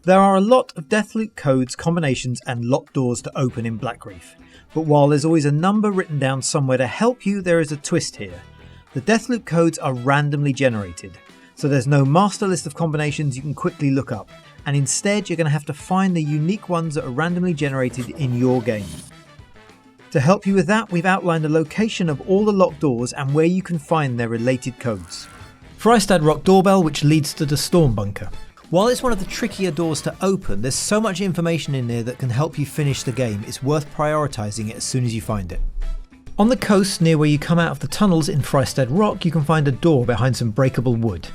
There are a lot of Deathloop codes, combinations and locked doors to open in Blackreef, but while there's always a number written down somewhere to help you, there is a twist here. The Deathloop codes are randomly generated, so there's no master list of combinations you can quickly look up, and instead you're going to have to find the unique ones that are randomly generated in your game. To help you with that, we've outlined the location of all the locked doors and where you can find their related codes. Fristad Rock Doorbell, which leads to the Storm Bunker. While it's one of the trickier doors to open, there's so much information in there that can help you finish the game, it's worth prioritising it as soon as you find it. On the coast, near where you come out of the tunnels in Fristad Rock, you can find a door behind some breakable wood.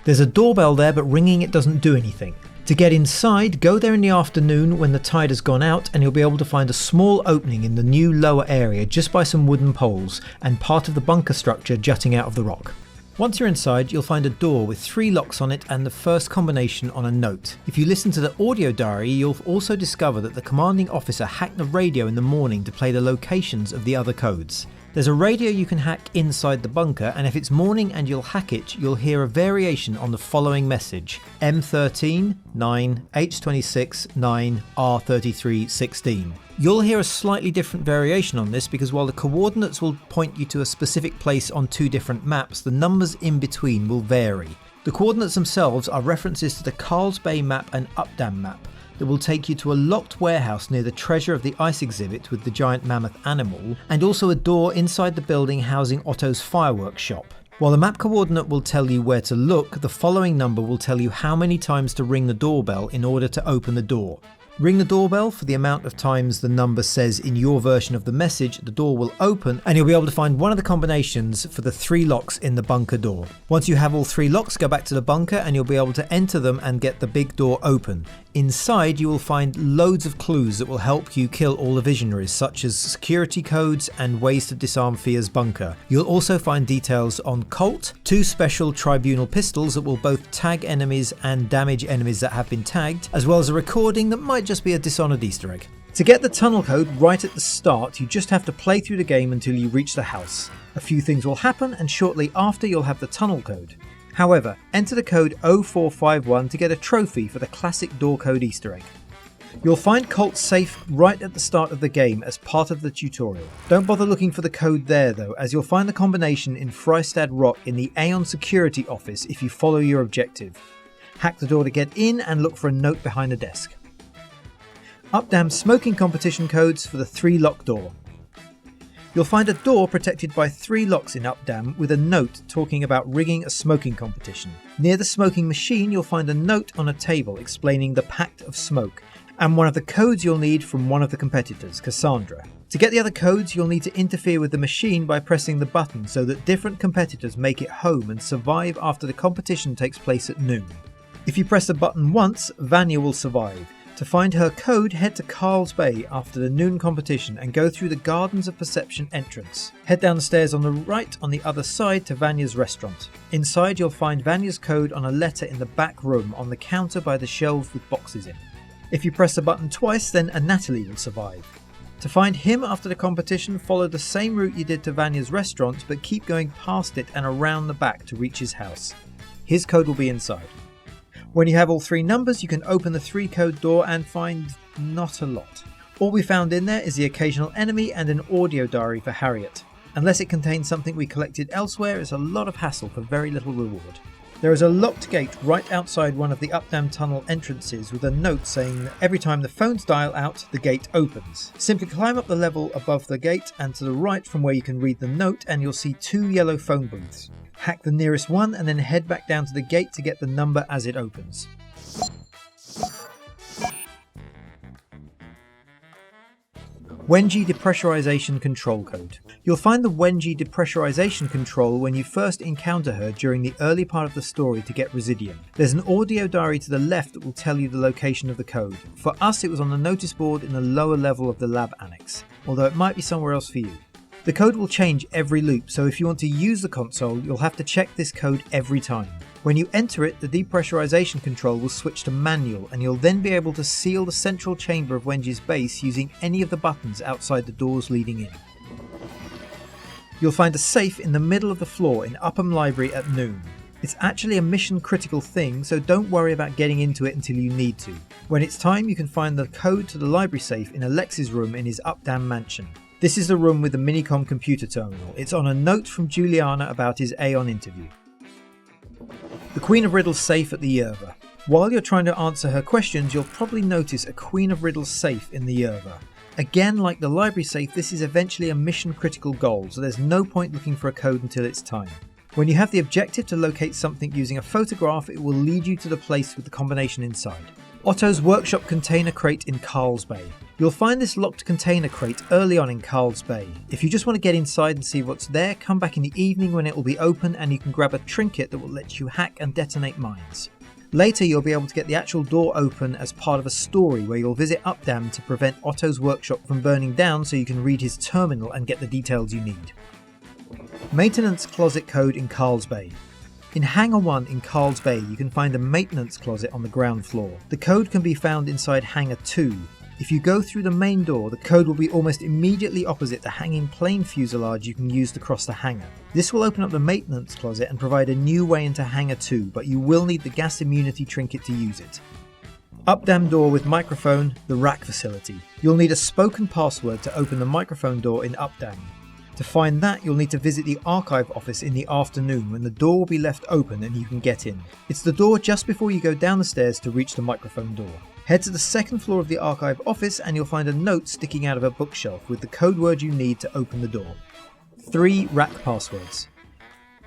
There's a doorbell there, but ringing it doesn't do anything. To get inside, go there in the afternoon when the tide has gone out and you'll be able to find a small opening in the new lower area just by some wooden poles and part of the bunker structure jutting out of the rock. Once you're inside, you'll find a door with 3 locks on it and the first combination on a note. If you listen to the audio diary, you'll also discover that the commanding officer hacked the radio in the morning to play the locations of the other codes. There's a radio you can hack inside the bunker, and if it's morning and you'll hack it, you'll hear a variation on the following message: M13 9 H26 9 R33 16. You'll hear a slightly different variation on this because while the coordinates will point you to a specific place on 2 different maps, the numbers in between will vary. The coordinates themselves are references to the Carl's Bay map and Updaam map that will take you to a locked warehouse near the Treasure of the Ice exhibit with the giant mammoth animal, and also a door inside the building housing Otto's fireworks shop. While the map coordinate will tell you where to look, the following number will tell you how many times to ring the doorbell in order to open the door. Ring the doorbell for the amount of times the number says in your version of the message, the door will open and you'll be able to find one of the combinations for the 3 locks in the bunker door. Once you have all 3 locks, go back to the bunker and you'll be able to enter them and get the big door open. Inside you will find loads of clues that will help you kill all the visionaries, such as security codes and ways to disarm Fia's bunker. You'll also find details on Colt, 2 special tribunal pistols that will both tag enemies and damage enemies that have been tagged, as well as a recording that might just be a Dishonored Easter egg. To get the tunnel code right at the start, you just have to play through the game until you reach the house. A few things will happen and shortly after you'll have the tunnel code. However, enter the code 0451 to get a trophy for the classic door code Easter egg. You'll find Colt's safe right at the start of the game as part of the tutorial. Don't bother looking for the code there though, as you'll find the combination in Fristad Rock in the Aeon security office if you follow your objective. Hack the door to get in and look for a note behind the desk. Updaam smoking competition codes for the 3 lock door. You'll find a door protected by 3 locks in Updaam with a note talking about rigging a smoking competition. Near the smoking machine you'll find a note on a table explaining the Pact of Smoke and one of the codes you'll need from one of the competitors, Cassandra. To get the other codes you'll need to interfere with the machine by pressing the button so that different competitors make it home and survive after the competition takes place at noon. If you press the button once, Vanya will survive. To find her code, head to Carl's Bay after the noon competition and go through the Gardens of Perception entrance. Head down the stairs on the right on the other side to Vanya's restaurant. Inside you'll find Vanya's code on a letter in the back room on the counter by the shelves with boxes in. If you press the button twice, then a Natalie will survive. To find him after the competition, follow the same route you did to Vanya's restaurant, but keep going past it and around the back to reach his house. His code will be inside. When you have all 3 numbers, you can open the 3 code door and find not a lot. All we found in there is the occasional enemy and an audio diary for Harriet. Unless it contains something we collected elsewhere, it's a lot of hassle for very little reward. There is a locked gate right outside one of the Updaam tunnel entrances with a note saying that every time the phones dial out, the gate opens. Simply climb up the level above the gate and to the right from where you can read the note and you'll see 2 yellow phone booths. Hack the nearest one and then head back down to the gate to get the number as it opens. Wengie Depressurization Control Code. You'll find the Wengie Depressurization Control when you first encounter her during the early part of the story to get Residium. There's an audio diary to the left that will tell you the location of the code. For us it was on the notice board in the lower level of the lab annex, although it might be somewhere else for you. The code will change every loop, so if you want to use the console, you'll have to check this code every time. When you enter it, the depressurization control will switch to manual, and you'll then be able to seal the central chamber of Wengie's base using any of the buttons outside the doors leading in. You'll find a safe in the middle of the floor in Updaam Library at noon. It's actually a mission critical thing, so don't worry about getting into it until you need to. When it's time, you can find the code to the library safe in Alex's room in his Updaam mansion. This is the room with the Minicom computer terminal. It's on a note from Juliana about his Aeon interview. The Queen of Riddles safe at the Yerba. While you're trying to answer her questions, you'll probably notice a Queen of Riddles safe in the Yerba. Again, like the library safe, this is eventually a mission critical goal, so there's no point looking for a code until it's time. When you have the objective to locate something using a photograph, it will lead you to the place with the combination inside. Otto's Workshop container crate in Carl's Bay. You'll find this locked container crate early on in Carl's Bay. If you just want to get inside and see what's there, come back in the evening when it will be open and you can grab a trinket that will let you hack and detonate mines. Later you'll be able to get the actual door open as part of a story where you'll visit Updaam to prevent Otto's Workshop from burning down so you can read his terminal and get the details you need. Maintenance closet code in Carl's Bay. In Hangar 1 in Carl's Bay you can find a maintenance closet on the ground floor. The code can be found inside Hangar 2. If you go through the main door, the code will be almost immediately opposite the hanging plane fuselage you can use to cross the hangar. This will open up the maintenance closet and provide a new way into Hangar 2, but you will need the gas immunity trinket to use it. Updaam door with microphone, the RAK facility. You'll need a spoken password to open the microphone door in Updaam. To find that, you'll need to visit the archive office in the afternoon when the door will be left open and you can get in. It's the door just before you go down the stairs to reach the microphone door. Head to the second floor of the archive office and you'll find a note sticking out of a bookshelf with the code word you need to open the door. 3 RAK passwords.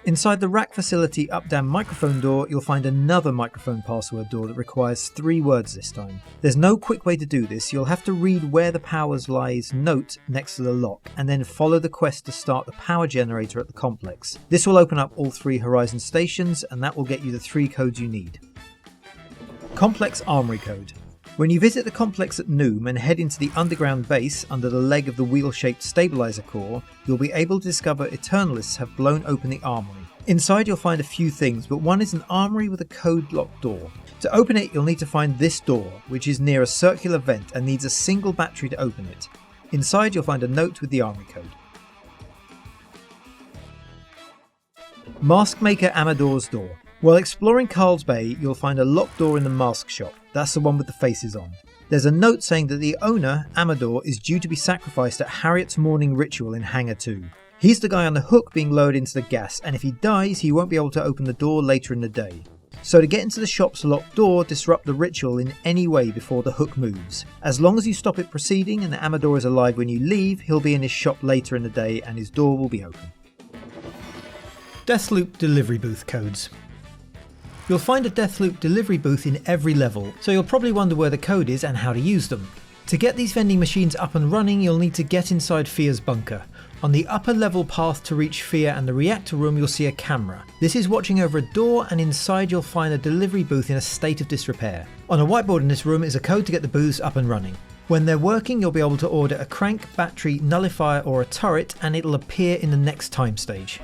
Inside the RAK facility Updaam microphone door, you'll find another microphone password door that requires 3 words this time. There's no quick way to do this. You'll have to read where the powers lies note next to the lock and then follow the quest to start the power generator at the complex. This will open up all 3 Horizon stations and that will get you the 3 codes you need. Complex Armory code. When you visit the complex at Noom and head into the underground base under the leg of the wheel-shaped stabilizer core, you'll be able to discover Eternalists have blown open the armory. Inside you'll find a few things, but one is an armory with a code-locked door. To open it, you'll need to find this door, which is near a circular vent and needs a single battery to open it. Inside you'll find a note with the armory code. Mask Maker Amador's door. While exploring Carl's Bay, you'll find a locked door in the mask shop. That's the one with the faces on. There's a note saying that the owner, Amador, is due to be sacrificed at Harriet's morning ritual in Hangar 2. He's the guy on the hook being lowered into the gas, and if he dies, he won't be able to open the door later in the day. So to get into the shop's locked door, disrupt the ritual in any way before the hook moves. As long as you stop it proceeding and Amador is alive when you leave, he'll be in his shop later in the day and his door will be open. Deathloop delivery booth codes. You'll find a Deathloop delivery booth in every level, so you'll probably wonder where the code is and how to use them. To get these vending machines up and running, you'll need to get inside Fia's bunker. On the upper level path to reach Fia and the reactor room, you'll see a camera. This is watching over a door, and inside you'll find a delivery booth in a state of disrepair. On a whiteboard in this room is a code to get the booths up and running. When they're working, you'll be able to order a crank, battery, nullifier or a turret, and it'll appear in the next time stage.